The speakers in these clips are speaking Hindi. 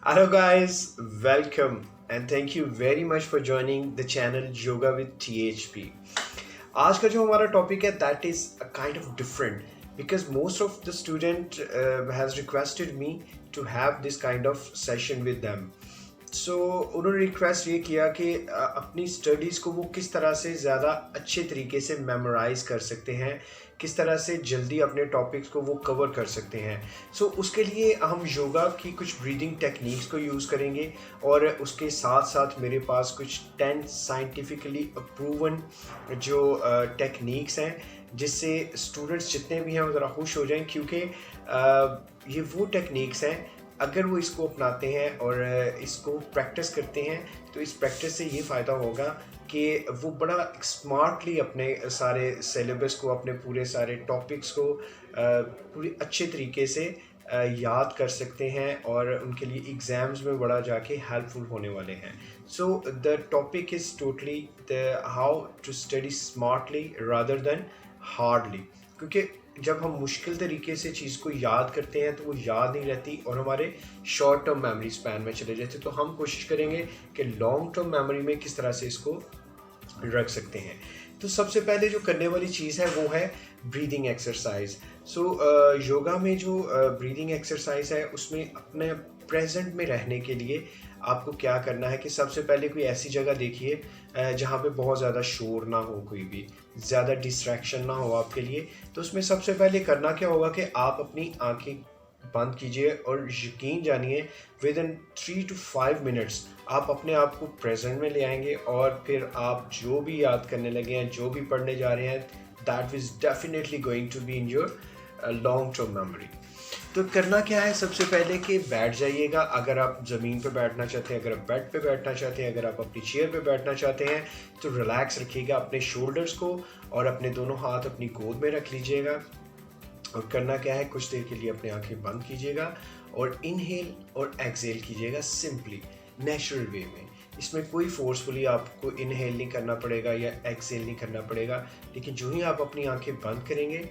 Hello guys, welcome and thank you very much for joining the channel Yoga with THP. आज का जो हमारा टॉपिक है that is a kind of different because most of the student has requested me to have this kind of session with them. सो उन्होंने रिक्वेस्ट ये किया कि अपनी स्टडीज़ को वो किस तरह से ज़्यादा अच्छे तरीके से मेमोराइज़ कर सकते हैं, किस तरह से जल्दी अपने टॉपिक्स को वो कवर कर सकते हैं। सो उसके लिए हम योगा की कुछ ब्रीदिंग टेक्निक्स को यूज़ करेंगे और उसके साथ साथ मेरे पास कुछ 10 साइंटिफिकली अप्रूवन जो टेक्निक्स हैं जिससे स्टूडेंट्स जितने भी हैं वो ज़रा खुश हो जाएं, क्योंकि ये वो टेक्निक्स हैं अगर वो इसको अपनाते हैं और इसको प्रैक्टिस करते हैं तो इस प्रैक्टिस से ये फ़ायदा होगा कि वो बड़ा स्मार्टली अपने सारे सिलेबस को, अपने पूरे सारे टॉपिक्स को पूरी अच्छे तरीके से याद कर सकते हैं और उनके लिए एग्ज़ाम्स में बड़ा जाके हेल्पफुल होने वाले हैं। So the topic is totally the how to study smartly rather than hardly, क्योंकि जब हम मुश्किल तरीके से चीज़ को याद करते हैं तो वो याद नहीं रहती और हमारे शॉर्ट टर्म मेमोरी स्पैन में चले जाते। तो हम कोशिश करेंगे कि लॉन्ग टर्म मेमोरी में किस तरह से इसको रख सकते हैं। तो सबसे पहले जो करने वाली चीज़ है वो है ब्रीदिंग एक्सरसाइज। सो योगा में जो ब्रीदिंग एक्सरसाइज है उसमें अपने प्रेजेंट में रहने के लिए आपको क्या करना है कि सबसे पहले कोई ऐसी जगह देखिए जहाँ पे बहुत ज़्यादा शोर ना हो, कोई भी ज़्यादा डिस्ट्रैक्शन ना हो आपके लिए। तो उसमें सबसे पहले करना क्या होगा कि आप अपनी आंखें बंद कीजिए और यकीन जानिए विद इन 3 to 5 मिनट्स आप अपने आप को प्रेजेंट में ले आएंगे और फिर आप जो भी याद करने लगे हैं, जो भी पढ़ने जा रहे हैं, that is definitely going to be in your long term memory. तो करना क्या है, सबसे पहले कि बैठ जाइएगा। अगर आप ज़मीन पे बैठना चाहते हैं, अगर आप बेड पे बैठना चाहते हैं, अगर आप अपनी चेयर पे बैठना चाहते हैं तो रिलैक्स रखिएगा अपने शोल्डर्स को और अपने दोनों हाथ अपनी गोद में रख लीजिएगा। और करना क्या है, कुछ देर के लिए अपनी आंखें बंद कीजिएगा और इनहेल और एक्सहेल कीजिएगा सिंपली नेचुरल वे में। इसमें कोई फोर्सफुली आपको इनहेल नहीं करना पड़ेगा या एक्सहेल नहीं करना पड़ेगा, लेकिन जो ही आप अपनी आंखें बंद करेंगे,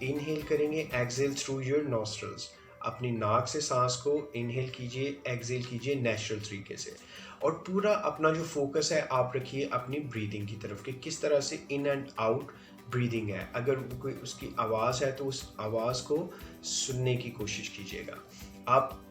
इनहेल करेंगे, एक्सहेल थ्रू योर नॉस्ट्रल्स, अपनी नाक से सांस को इनहेल कीजिए, एक्सहेल कीजिए नेचुरल तरीके से। और पूरा अपना जो फोकस है आप रखिए अपनी ब्रीदिंग की तरफ कि किस तरह से इन एंड आउट ब्रीदिंग है। अगर कोई उसकी आवाज़ है तो उस आवाज़ को सुनने की कोशिश कीजिएगा। आप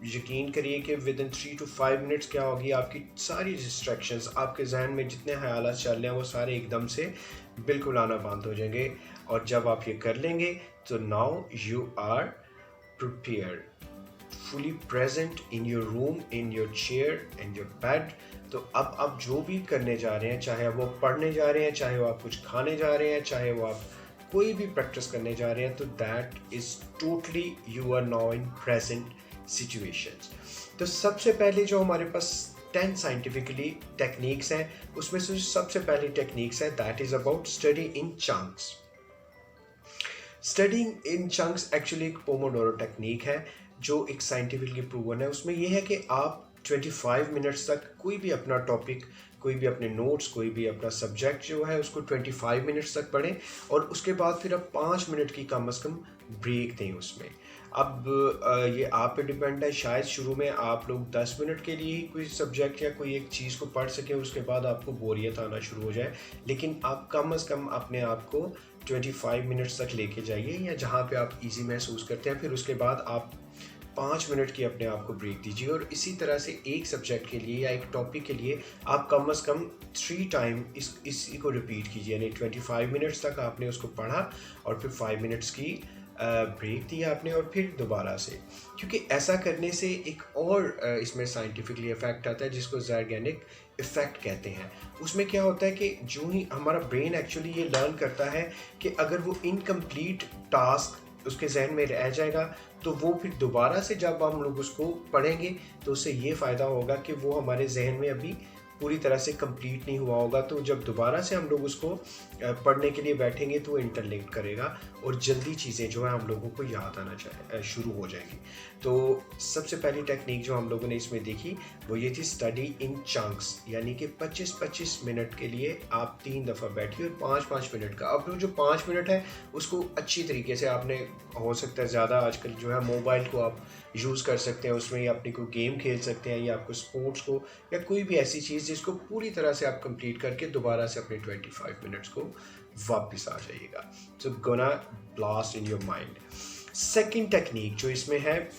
यकीन करिए कि विद इन 3 to 5 मिनट्स क्या होगी, आपकी सारी डिस्ट्रैक्शंस, आपके जहन में जितने ख्याल चल रहे हैं वो सारे एकदम से बिल्कुल आना बंद हो जाएंगे। और जब आप ये कर लेंगे तो now you are prepared, fully present in your room, in your chair, in your bed. तो अब आप जो भी करने जा रहे हैं, चाहे वो पढ़ने जा रहे हैं, चाहे वो आप कुछ खाने जा रहे हैं, चाहे वो आप कोई भी प्रैक्टिस करने जा रहे हैं, तो that is totally you are now in present situations. तो सबसे पहले जो हमारे पास 10 साइंटिफिकली टेक्निक्स हैं उसमें से सबसे पहली टेक्निक्स है that is about study in chunks. Studying in chunks actually एक पोमोडोरो टेक्निक है जो एक साइंटिफिकली प्रूवन है। उसमें यह है कि आप 25 मिनट्स तक कोई भी अपना टॉपिक, कोई भी अपने नोट्स, कोई भी अपना सब्जेक्ट जो है उसको 25 मिनट्स तक पढ़ें और उसके बाद फिर आप 5 मिनट की कम अज़ कम ब्रेक दें उसमें। अब ये आप पे डिपेंड है, शायद शुरू में आप लोग 10 मिनट के लिए ही कोई सब्जेक्ट या कोई एक चीज़ को पढ़ सकें, उसके बाद आपको बोरियत आना शुरू हो जाए, लेकिन आप कम अज़ कम अपने आप को 25 मिनट्स तक लेके जाइए या जहाँ पे आप इजी महसूस करते हैं। फिर उसके बाद आप 5 मिनट की अपने आप को ब्रेक दीजिए और इसी तरह से एक सब्जेक्ट के लिए या एक टॉपिक के लिए आप कम अज़ कम 3 टाइम इसी को रिपीट कीजिए। यानी 25 मिनट्स तक आपने उसको पढ़ा और फिर 5 मिनट्स की ब्रेक दिया आपने और फिर दोबारा से, क्योंकि ऐसा करने से एक और इसमें साइंटिफिकली इफेक्ट आता है जिसको ज़ायगेनिक इफ़ेक्ट कहते हैं। उसमें क्या होता है कि जो ही हमारा ब्रेन एक्चुअली ये लर्न करता है कि अगर वो इनकम्प्लीट टास्क उसके जहन में रह जाएगा तो वो फिर दोबारा से जब हम लोग उसको पढ़ेंगे तो उससे ये फ़ायदा होगा कि वो हमारे जहन में अभी पूरी तरह से कंप्लीट नहीं हुआ होगा। तो जब दोबारा से हम लोग उसको पढ़ने के लिए बैठेंगे तो इंटरलिंक करेगा और जल्दी चीज़ें जो है हम लोगों को याद आना शुरू हो जाएंगी। तो सबसे पहली टेक्निक जो हम लोगों ने इसमें देखी वो ये थी स्टडी इन चंक्स, यानी कि 25-25 मिनट के लिए आप 3 दफ़ा बैठिए और 5-5 मिनट का, अब जो 5 मिनट है उसको अच्छी तरीके से आपने, हो सकता है ज़्यादा आजकल जो है मोबाइल को आप यूज़ कर सकते हैं, उसमें या अपनी कोई गेम खेल सकते हैं या आपको स्पोर्ट्स को या कोई भी ऐसी चीज़ जिसको पूरी तरह से आप कंप्लीट करके दोबारा से अपने 25 मिनट्स को वापस आ जाइएगा। So gonna blast in your mind. Second technique जो इसमें है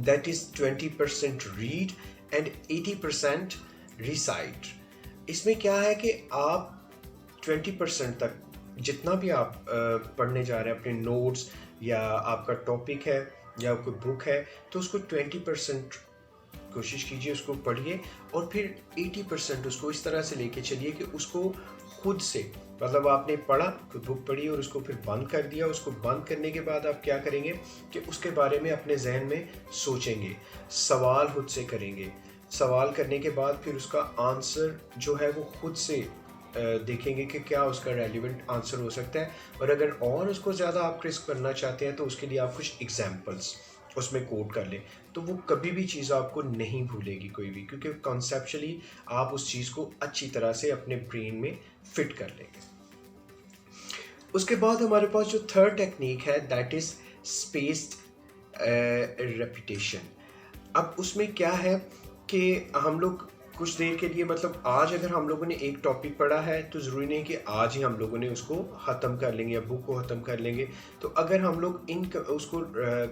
that is 20% read and 80% recite. इसमें क्या है कि आप 20% तक जितना भी आप पढ़ने जा रहे हैं, अपने नोट्स या आपका टॉपिक है या कोई बुक है, तो उसको 20% कोशिश कीजिए उसको पढ़िए और फिर 80% उसको इस तरह से लेके चलिए कि उसको खुद से, मतलब आपने पढ़ा, कोई बुक पढ़ी और उसको फिर बंद कर दिया, उसको बंद करने के बाद आप क्या करेंगे कि उसके बारे में अपने जहन में सोचेंगे, सवाल खुद से करेंगे, सवाल करने के बाद फिर उसका आंसर जो है वो खुद से देखेंगे कि क्या उसका रेलिवेंट आंसर हो सकता है, और अगर और उसको ज़्यादा आप क्रिस्प करना चाहते हैं तो उसके लिए आप कुछ एग्जाम्पल्स उसमें कोट कर लें, तो वो कभी भी चीज़ आपको नहीं भूलेगी कोई भी, क्योंकि कॉन्सेप्चुअली आप उस चीज़ को अच्छी तरह से अपने ब्रेन में फिट कर लेंगे। उसके बाद हमारे पास जो थर्ड टेक्निक है दैट इज़ स्पेस्ड रेपिटेशन। अब उसमें क्या है कि हम लोग कुछ देर के लिए, मतलब आज अगर हम लोगों ने एक टॉपिक पढ़ा है तो ज़रूरी नहीं कि आज ही हम लोगों ने उसको ख़त्म कर लेंगे या बुक को ख़त्म कर लेंगे। तो अगर हम लोग उसको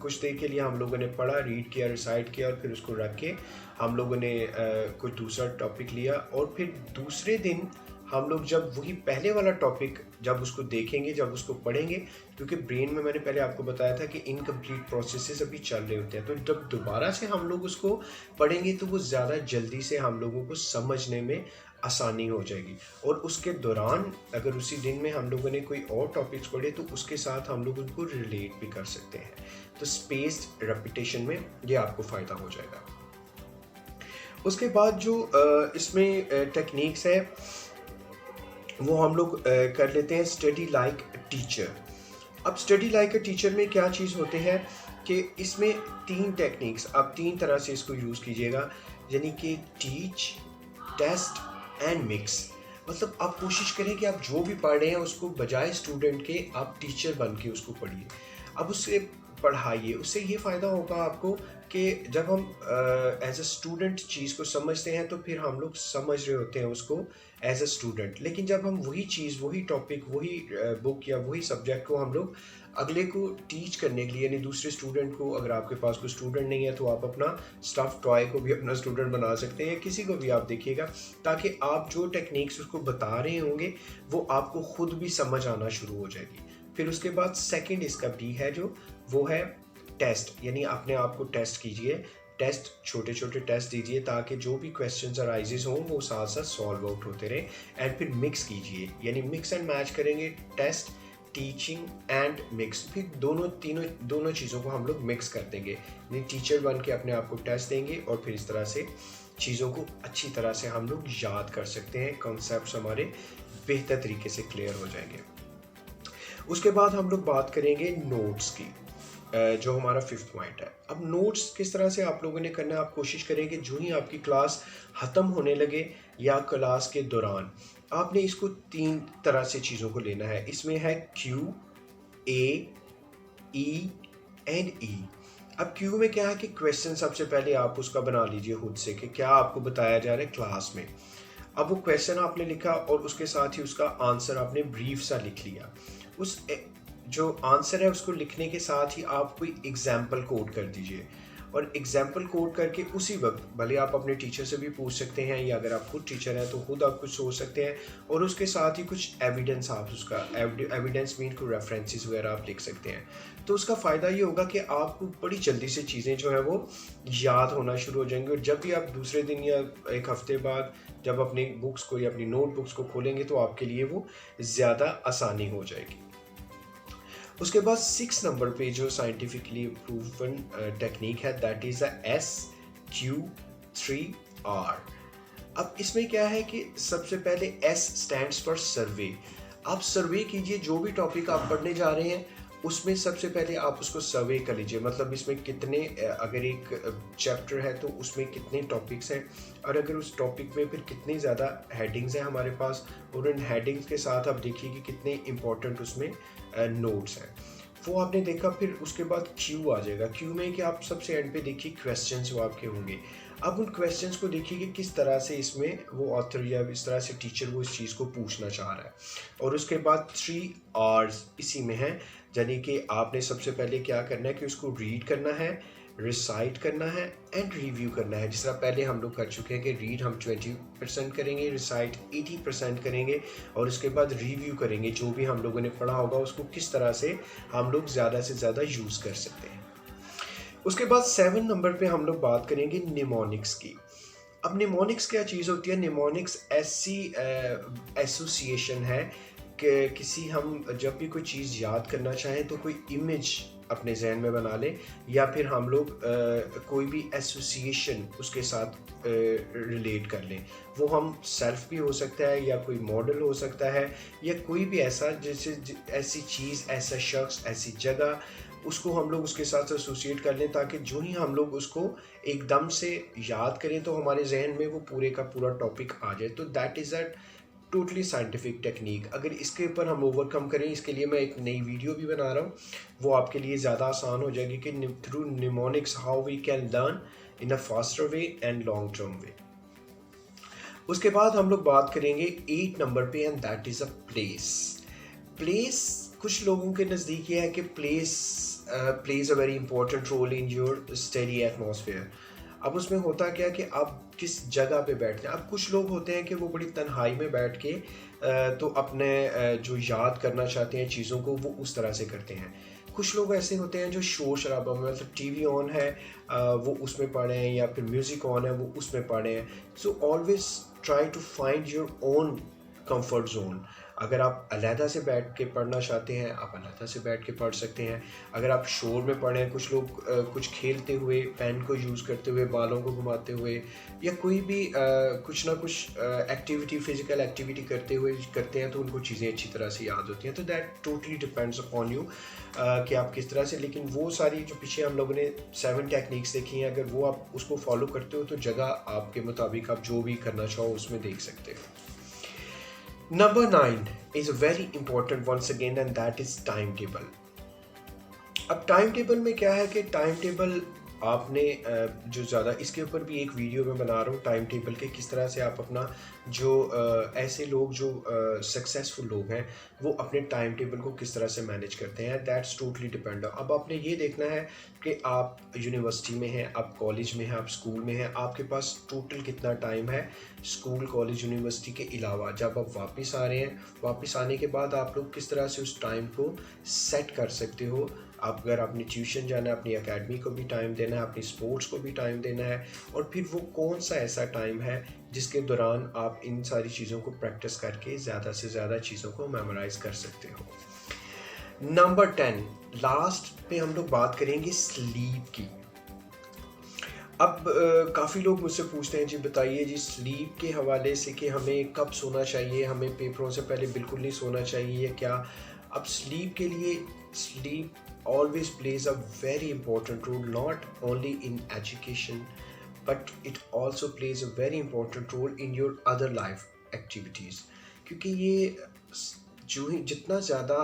कुछ देर के लिए हम लोगों ने पढ़ा, रीड किया, रिसाइट किया और फिर उसको रख के हम लोगों ने कोई दूसरा टॉपिक लिया और फिर दूसरे दिन हम लोग जब वही पहले वाला टॉपिक जब उसको देखेंगे, जब उसको पढ़ेंगे, क्योंकि ब्रेन में मैंने पहले आपको बताया था कि इनकम्प्लीट प्रोसेसेस अभी चल रहे होते हैं, तो जब दोबारा से हम लोग उसको पढ़ेंगे तो वो ज़्यादा जल्दी से हम लोगों को समझने में आसानी हो जाएगी। और उसके दौरान अगर उसी दिन में हम लोगों ने कोई और टॉपिक्स पढ़े तो उसके साथ हम लोग उनको रिलेट भी कर सकते हैं। तो स्पेस्ड रेपिटेशन में ये आपको फ़ायदा हो जाएगा। उसके बाद जो इसमें टेक्निक्स है वो हम लोग कर लेते हैं स्टडी लाइक टीचर। अब स्टडी लाइक अ टीचर में क्या चीज़ होते हैं कि इसमें 3 टेक्निक्स, आप 3 तरह से इसको यूज़ कीजिएगा, यानी कि टीच, टेस्ट एंड मिक्स। मतलब आप कोशिश करें कि आप जो भी पढ़ रहे हैं उसको बजाय स्टूडेंट के आप टीचर बन के उसको पढ़िए। अब उससे पढ़ाइए, उससे ये फ़ायदा होगा आपको कि जब हम एज अ स्टूडेंट चीज़ को समझते हैं तो फिर हम लोग समझ रहे होते हैं उसको एज अ स्टूडेंट, लेकिन जब हम वही चीज़, वही टॉपिक, वही बुक या वही सब्जेक्ट को हम लोग अगले को टीच करने के लिए, यानी दूसरे स्टूडेंट को, अगर आपके पास कोई स्टूडेंट नहीं है तो आप अपना स्टफ टॉय को भी अपना स्टूडेंट बना सकते हैं, किसी को भी आप देखिएगा, ताकि आप जो टेक्निक्स उसको बता रहे होंगे वो आपको खुद भी समझ आना शुरू हो जाएगी। फिर उसके बाद सेकंड इसका बी है जो वो है टेस्ट, यानी अपने आप को टेस्ट कीजिए, टेस्ट, छोटे छोटे टेस्ट दीजिए ताकि जो भी क्वेश्चंस अराइजेस हों वो साथ साथ सॉल्व आउट होते रहें। एंड फिर मिक्स कीजिए, यानी मिक्स एंड मैच करेंगे, टेस्ट, टीचिंग एंड मिक्स, फिर दोनों चीज़ों को हम लोग मिक्स कर देंगे, यानी टीचर बन के अपने आप को टेस्ट देंगे और फिर इस तरह से चीज़ों को अच्छी तरह से हम लोग याद कर सकते हैं, कॉन्सेप्ट्स हमारे बेहतर तरीके से क्लियर हो जाएंगे। उसके बाद हम लोग बात करेंगे नोट्स की, जो हमारा 5th पॉइंट है। अब नोट्स किस तरह से आप लोगों ने करना है, आप कोशिश करें कि जो ही आपकी क्लास ख़त्म होने लगे या क्लास के दौरान आपने इसको 3 तरह से चीज़ों को लेना है। इसमें है Q, A, E and E। अब Q में क्या है कि क्वेश्चन सबसे पहले आप उसका बना लीजिए खुद से कि क्या आपको बताया जा रहा है क्लास में। अब वो क्वेश्चन आपने लिखा और उसके साथ ही उसका आंसर आपने ब्रीफ सा लिख लिया। उस जो आंसर है उसको लिखने के साथ ही आप कोई एग्जाम्पल कोड कर दीजिए, और एग्जाम्पल कोड करके उसी वक्त, भले आप अपने टीचर से भी पूछ सकते हैं या अगर आप खुद टीचर हैं तो खुद आप कुछ सोच सकते हैं, और उसके साथ ही कुछ एविडेंस, आप उसका एविडेंस मीन को रेफरेंसेस वगैरह आप लिख सकते हैं। तो उसका फ़ायदा ये होगा कि आपको बड़ी जल्दी से चीज़ें जो है वो याद होना शुरू हो जाएंगी, और जब भी आप दूसरे दिन या एक हफ्ते बाद जब अपनी बुक्स को या अपनी नोटबुक्स को खोलेंगे तो आपके लिए वो ज़्यादा आसानी हो जाएगी। उसके बाद 6 नंबर पे जो साइंटिफिकली प्रूवन टेक्निक है दैट इज़ SQ3R। अब इसमें क्या है कि सबसे पहले S स्टैंड्स फॉर सर्वे। आप सर्वे कीजिए, जो भी टॉपिक आप पढ़ने जा रहे हैं उसमें सबसे पहले आप उसको सर्वे कर लीजिए, मतलब इसमें कितने अगर एक चैप्टर है तो उसमें कितने टॉपिक्स हैं, और अगर उस टॉपिक में फिर कितनी ज़्यादा हेडिंग्स हैं हमारे पास, और उन हेडिंग्स के साथ आप देखिए कि कितने इंपॉर्टेंट उसमें नोट्स हैं। वो आपने देखा, फिर उसके बाद क्यू आ जाएगा। क्यू में कि आप सबसे एंड पे देखिए क्वेश्चंस वो आपके होंगे। अब उन क्वेश्चंस को देखिए कि किस तरह से इसमें वो ऑथर या इस तरह से टीचर वो इस चीज़ को पूछना चाह रहा है। और उसके बाद 3 आवर्स इसी में है, यानी कि आपने सबसे पहले क्या करना है कि उसको रीड करना है, रिसाइट करना है एंड रिव्यू करना है। जिस तरह पहले हम लोग कर चुके हैं कि रीड हम 20% करेंगे, रिसाइट 80% करेंगे, और उसके बाद रिव्यू करेंगे जो भी हम लोगों ने पढ़ा होगा उसको किस तरह से हम लोग ज़्यादा से ज़्यादा यूज़ कर सकते हैं। उसके बाद 7 नंबर पे हम लोग बात करेंगे निमोनिक्स की। अब निमोनिक्स क्या चीज़ होती है? निमोनिक्स ऐसी एसोसिएशन है कि किसी हम जब भी कोई चीज़ याद करना चाहें तो कोई इमेज अपने जहन में बना लें, या फिर हम लोग कोई भी एसोसिएशन उसके साथ रिलेट कर लें। वो हम सेल्फ भी हो सकता है, या कोई मॉडल हो सकता है, या कोई भी ऐसा जैसे ऐसी चीज़, ऐसा शख्स, ऐसी जगह, उसको हम लोग उसके साथ एसोसिएट कर लें, ताकि जो ही हम लोग उसको एकदम से याद करें तो हमारे जहन में वो पूरे का पूरा टॉपिक आ जाए। तो that is a totally scientific technique. अगर इसके ऊपर हम ओवरकम करें, इसके लिए मैं एक नई वीडियो भी बना रहा हूँ, वो आपके लिए ज़्यादा आसान हो जाएगी कि through mnemonics how we can learn in a faster way and long term way. उसके बाद हम लोग बात करेंगे 8 नंबर पे, and that is a place. Place कुछ लोगों के नज़दीक ये है कि place plays a very important role in your study atmosphere. अब उसमें होता क्या कि आप किस जगह पे बैठते हैं। अब कुछ लोग होते हैं कि वो बड़ी तन्हाई में बैठ के तो अपने जो याद करना चाहते हैं चीज़ों को वो उस तरह से करते हैं। कुछ लोग ऐसे होते हैं जो शोर शराबा में, मतलब टीवी ऑन है वो उसमें पढ़े हैं, या फिर म्यूज़िक ऑन है वो उसमें पढ़े हैं। So always try to find your own comfort zone. अगर आप अलहदा से बैठ के पढ़ना चाहते हैं, आप अलहदा से बैठ के पढ़ सकते हैं। अगर आप शोर में पढ़ें, कुछ लोग कुछ खेलते हुए, पेन को यूज़ करते हुए, बालों को घुमाते हुए, या कोई भी कुछ ना कुछ एक्टिविटी, फिजिकल एक्टिविटी करते हुए करते हैं, तो उनको चीज़ें अच्छी तरह से याद होती हैं। तो that totally depends upon you कि आप किस तरह से। लेकिन वो सारी जो पीछे हम लोगों ने 7 टेक्निक्स देखी हैं, अगर वो आप उसको फॉलो करते हो तो जगह आपके मुताबिक आप जो भी करना चाहो उसमें देख सकते हो। Number 9 is very important once again, and that is timetable. अब टाइम टेबल में क्या है कि टाइम टेबल आपने जो ज़्यादा, इसके ऊपर भी एक वीडियो मैं बना रहा हूँ टाइम टेबल के, किस तरह से आप अपना जो ऐसे लोग जो सक्सेसफुल लोग हैं वो अपने टाइम टेबल को किस तरह से मैनेज करते हैं। That's totally depend. अब आपने ये देखना है कि आप यूनिवर्सिटी में हैं, आप कॉलेज में हैं, आप स्कूल में हैं, आपके पास टोटल कितना टाइम है स्कूल, कॉलेज, यूनिवर्सिटी के अलावा। जब आप वापस आ रहे हैं, वापस आने के बाद आप लोग किस तरह से उस टाइम को सेट कर सकते हो। आप अगर अपनी ट्यूशन जाना है, अपनी एकेडमी को भी टाइम देना है, अपनी स्पोर्ट्स को भी टाइम देना है, और फिर वो कौन सा ऐसा टाइम है जिसके दौरान आप इन सारी चीज़ों को प्रैक्टिस करके ज़्यादा से ज़्यादा चीज़ों को मेमोराइज कर सकते हो। नंबर 10 लास्ट पे हम लोग बात करेंगे स्लीप की। अब काफ़ी लोग मुझसे पूछते हैं जी बताइए जी स्लीप के हवाले से कि हमें कब सोना चाहिए, हमें पेपरों से पहले बिल्कुल नहीं सोना चाहिए क्या। अब स्लीप के लिए, sleep always plays a very important role, not only in education but it also plays a very important role in your other life activities। क्योंकि ये जो ही जितना ज़्यादा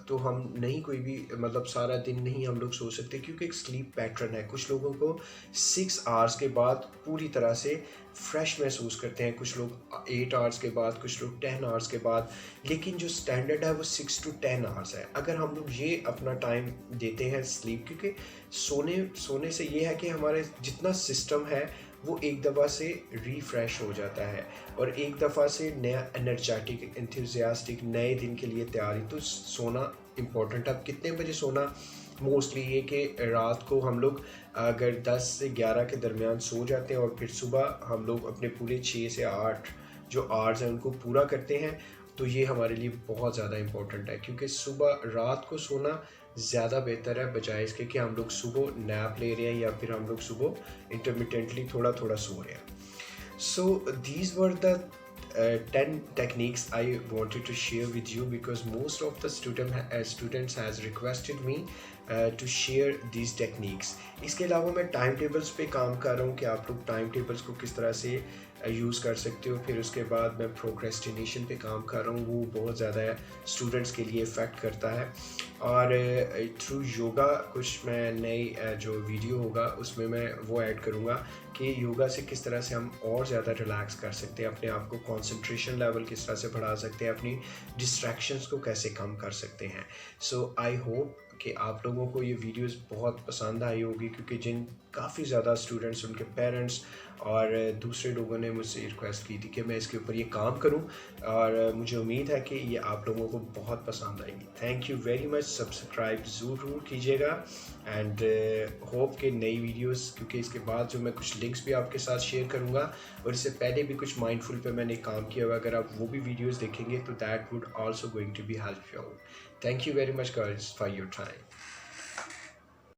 तो हम नहीं कोई भी मतलब सारा दिन नहीं हम लोग सो सकते, क्योंकि एक स्लीप पैटर्न है। कुछ लोगों को 6 आवर्स के बाद पूरी तरह से फ्रेश महसूस करते हैं, कुछ लोग 8 आवर्स के बाद, कुछ लोग 10 आवर्स के बाद, लेकिन जो स्टैंडर्ड है वो 6 to 10 आवर्स है। अगर हम लोग ये अपना टाइम देते हैं स्लीप, क्योंकि सोने से ये है कि हमारे जितना सिस्टम है वो एक दफ़ा से रिफ़्रेश हो जाता है, और एक दफ़ा से नया एनर्जेटिक, एंथुसियास्टिक नए दिन के लिए तैयारी। तो सोना इम्पोर्टेंट। अब कितने बजे सोना, मोस्टली ये कि रात को हम लोग अगर 10 से 11 के दरमियान सो जाते हैं, और फिर सुबह हम लोग अपने पूरे 6 से 8 जो आवर्स हैं उनको पूरा करते हैं, तो ये हमारे लिए बहुत ज़्यादा इम्पोर्टेंट है। क्योंकि सुबह रात को सोना ज़्यादा बेहतर है बजाय इसके कि हम लोग सुबह नैप ले रहे हैं, या फिर हम लोग सुबह इंटरमिटेंटली थोड़ा थोड़ा सो रहे हैं। So these were the 10 techniques I wanted to share with you, because most of the students has requested me to share these techniques. इसके अलावा मैं टाइम टेबल्स पे काम कर रहा हूँ कि आप लोग टाइम टेबल्स को किस तरह से यूज़ कर सकते हो. फिर उसके बाद मैं प्रोक्रेस्टिनेशन पे काम कर रहा हूँ, वो बहुत ज़्यादा स्टूडेंट्स के लिए इफ़ेक्ट करता है. और थ्रू योगा कुछ मैं नई जो वीडियो होगा उसमें मैं वो ऐड करूँगा कि योगा से किस तरह से हम और ज़्यादा रिलैक्स कर सकते हैं, अपने आप को कंसंट्रेशन लेवल किस तरह से बढ़ा सकते हैं, अपनी डिस्ट्रैक्शंस को कैसे कम कर सकते हैं. सो आई होप कि आप लोगों को ये वीडियोस बहुत पसंद आई होगी, क्योंकि जिन काफ़ी ज़्यादा स्टूडेंट्स, उनके पेरेंट्स और दूसरे लोगों ने मुझसे रिक्वेस्ट की थी कि मैं इसके ऊपर ये काम करूं, और मुझे उम्मीद है कि ये आप लोगों को बहुत पसंद आएगी. Thank you very much. Subscribe ज़रूर कीजिएगा एंड होप कि नई वीडियोस, क्योंकि इसके बाद जो मैं कुछ लिंक्स भी आपके साथ शेयर करूंगा, और इससे पहले भी कुछ माइंडफुल पे मैंने काम किया हुआ, अगर आप वो भी वीडियोस देखेंगे तो that would also going to be help you. Thank you very much guys for your time.